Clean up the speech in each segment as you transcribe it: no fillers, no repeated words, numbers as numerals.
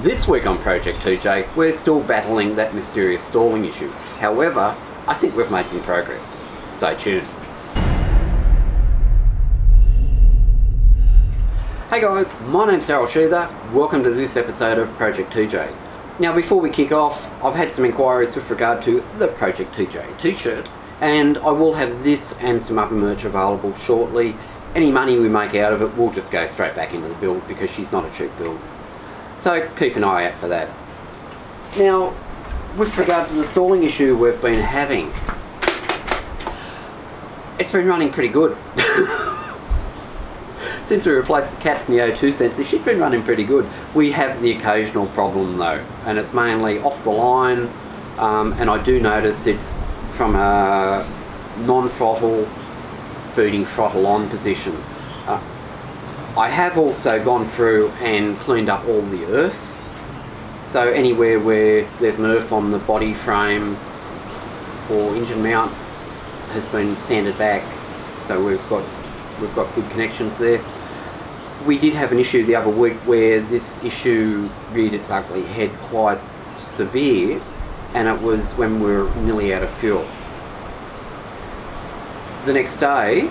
This week on Project TJ, we're still battling that mysterious stalling issue. However, I think we've made some progress. Stay tuned. Hey guys, my name's Daryl Sheether. Welcome to this episode of Project TJ. Now before we kick off, I've had some inquiries with regard to the Project TJ t-shirt, and I will have this and some other merch available shortly. Any money we make out of it will just go straight back into the build because she's not a cheap build. So keep an eye out for that. Now, with regard to the stalling issue we've been having, it's been running pretty good. Since we replaced the cats in the O2 sensor, she's been running pretty good. We have the occasional problem though, and it's mainly off the line, and I do notice it's from a non-throttle feeding throttle on position. I have also gone through and cleaned up all the earths, so anywhere where there's an earth on the body frame or engine mount has been sanded back, so we've got good connections there. We did have an issue the other week where this issue reared its ugly head quite severe, and it was when we were nearly out of fuel. The next day,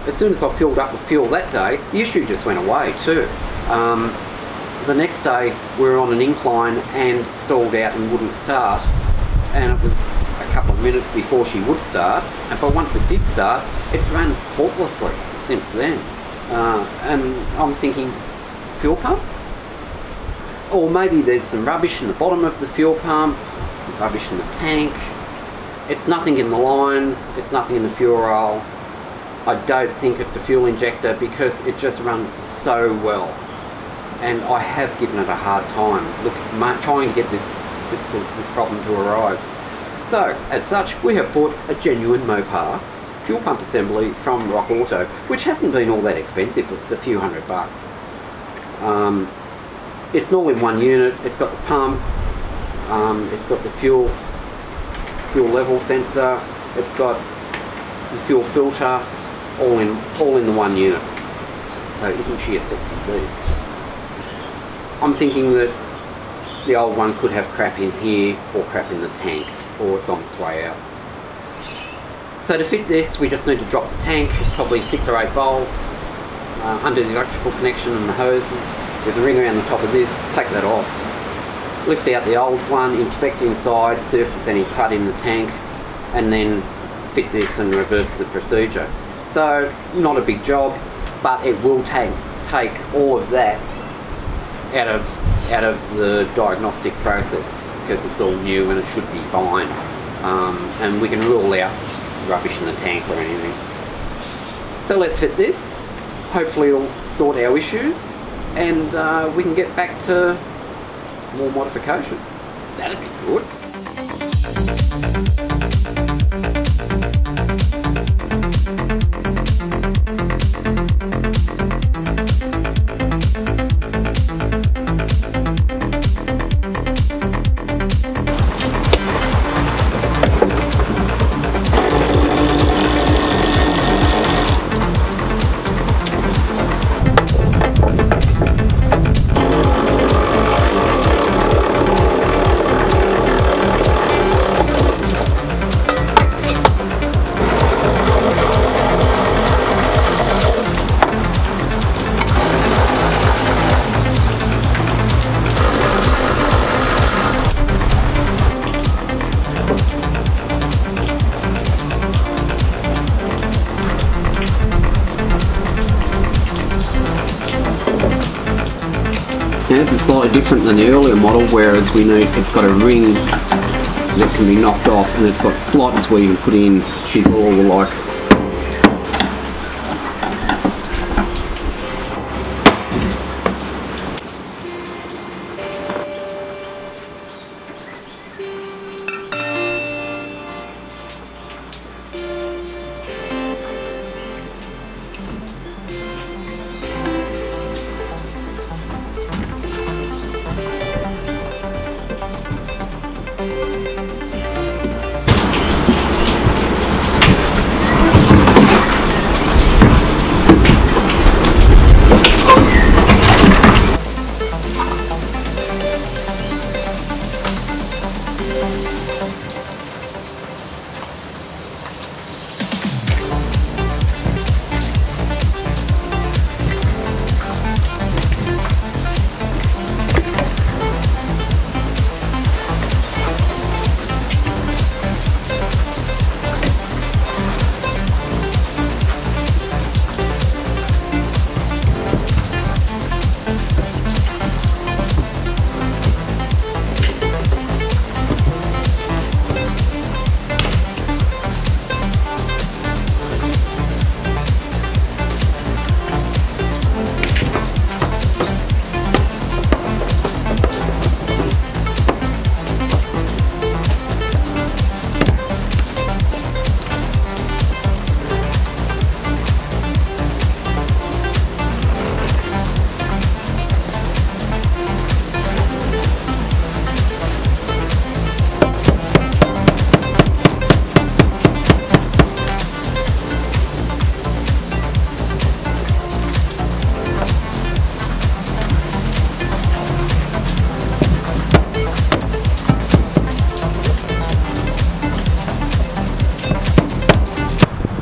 as soon as I filled up with fuel that day, the issue just went away too. The next day we were on an incline and stalled out and wouldn't start, and it was a couple of minutes before she would start, but once it did start, it's run faultlessly since then. And I'm thinking, fuel pump? Or maybe there's some rubbish in the bottom of the fuel pump, rubbish in the tank. It's nothing in the lines, it's nothing in the fuel roll. I don't think it's a fuel injector because it just runs so well. And I have given it a hard time, trying to get this problem to arise. So, as such, we have bought a genuine Mopar fuel pump assembly from Rock Auto, which hasn't been all that expensive. It's a few $100. It's normally one unit. It's got the pump, it's got the fuel level sensor, it's got the fuel filter, all in the one unit. So isn't she a sexy beast? I'm thinking that the old one could have crap in here or crap in the tank, or it's on its way out. So to fit this, we just need to drop the tank. It's probably 6 or 8 bolts under the electrical connection and the hoses. There's a ring around the top of this. Take that off. Lift out the old one, inspect inside, see if there's any crud in the tank, and then fit this and reverse the procedure. So not a big job, but it will take all of that out of the diagnostic process because it's all new and it should be fine. And we can rule out rubbish in the tank or anything. So let's fit this. Hopefully it'll sort our issues and we can get back to more modifications. That'd be good. Now this is slightly different than the earlier model, whereas it's got a ring that can be knocked off and it's got slots where you can put in. She's all like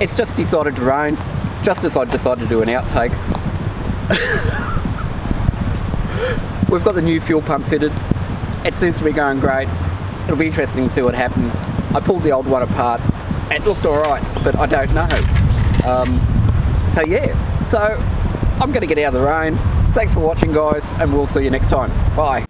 it's just decided to rain, just as I decided to do an outtake. We've got the new fuel pump fitted. It seems to be going great. It'll be interesting to see what happens. I pulled the old one apart. It looked alright, but I don't know. So yeah, so I'm going to get out of the rain. Thanks for watching, guys, and we'll see you next time. Bye.